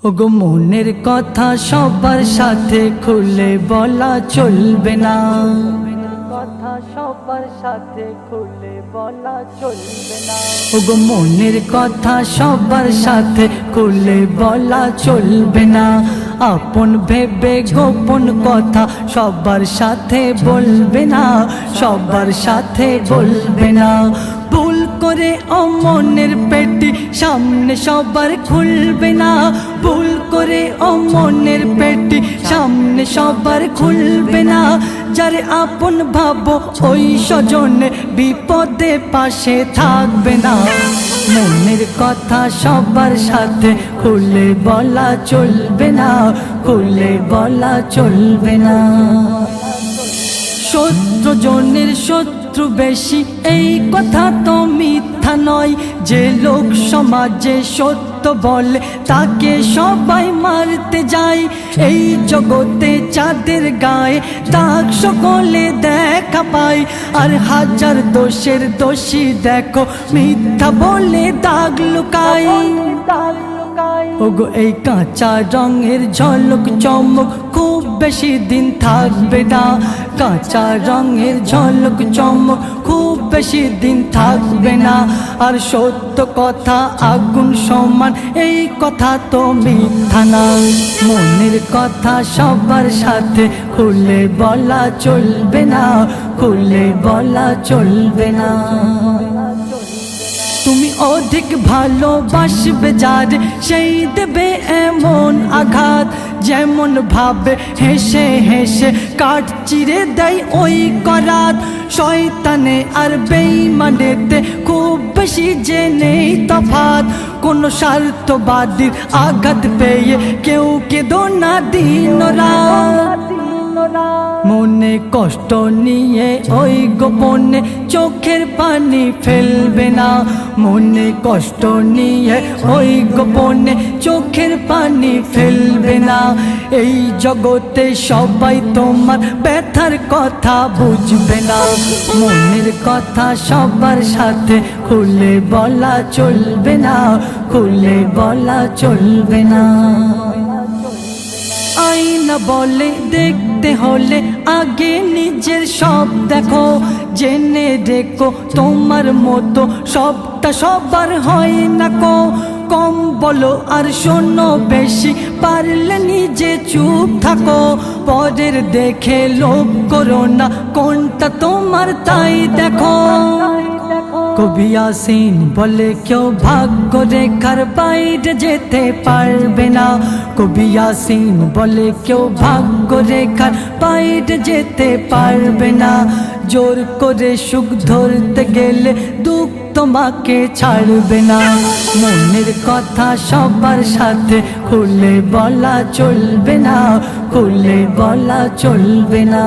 ওগো মনের কথা সবার সাথে খুলে বলা চলবে না, কথা সবার সাথে খুলে বলা চলবে না। ওগো মনের কথা সবার সাথে খুলে বলা চলবে না, আপন ভেবে গোপন কথা সবার সাথে বলবে না, সবার সাথে বলবে না। ভুল করে ও মনের পেটি সামনে সবার খুলবে না, ভুল করে ও মনের পেটি সামনে সবার খুলবে না। যারে আপন ভাবো ওই স্বজনে বিপদে পাশে থাকবে না। মনের কথা সবার সাথে খুলে বলা চলবে না, খুলে বলা চলবে না। শত্রু জনের শত্রু বেশি এই কথা তো মিথ্যা নয়, যে লোক সমাজে সত্য বলে তাকে সবাই মারতে যায়। এই জগতে চাঁদের গায়ে দাগ সকলে দেখা পায়, আর হাজার দোষের দোষী দেখো মিথ্যা বলে দাগ লুকায়। ওগো এই কাঁচা রঙের ঝলক চমক খুব বেশি দিন থাকবে না, কাঁচা রঙের ঝলক চমক খুব বেশি দিন থাকবে না। আর সত্য কথা আগুন সমান এই কথা তো মিথ্যা না। মনের কথা সবার সাথে খুলে বলা চলবে না, খুলে বলা চলবে না। তুমি অধিক ভালোবাসবে যার সেই দেবে এমন আঘাত, যেমন ভাবে হেসে হেসে কাঠ চিরে দেয় ওই করাত। শয়তানে আর বেঈমানেতে খুব বেশি যে নেই তফাৎ, কোন স্বার্থবাদীর আঘাত পেয়ে কেউ কেঁদো না দিন রাত। মনে কষ্ট নিয়ে ওই গোপনে চোখের পানি ফেলবে না, মনে কষ্ট নিয়ে ওই গোপনে চোখের পানি ফেলবে না। এই জগতে সবাই তোমার ব্যথার কথা বুঝবে না, মনের কথা সবার সাথে খুলে বলা চলবে না, খুলে বলা চলবে না। আয়না বলে দেখতে হলে আগে নিজের সব দেখো, জেনে দেখো তোমার মতো সবটা সবার হয় না কো। কম বলো আর শোনো বেশি, পারলে নিজে চুপ থাকো। পরের দেখে লোভ করো না, কোনটা তোমার তাই দেখো। কবি ইয়াসিন বলে কেউ ভাগ্য রেখার বাইরে যেতে পারবে না, কবি ইয়াসিন বলে কেউ ভাগ্য রেখার বাইরে যেতে পারবে না। জোর করে সুখ ধরতে গেলে দুঃখ তোমাকে ছাড়বে না। মনের কথা সবার সাথে খুলে বলা চলবে না, খুলে বলা চলবে না।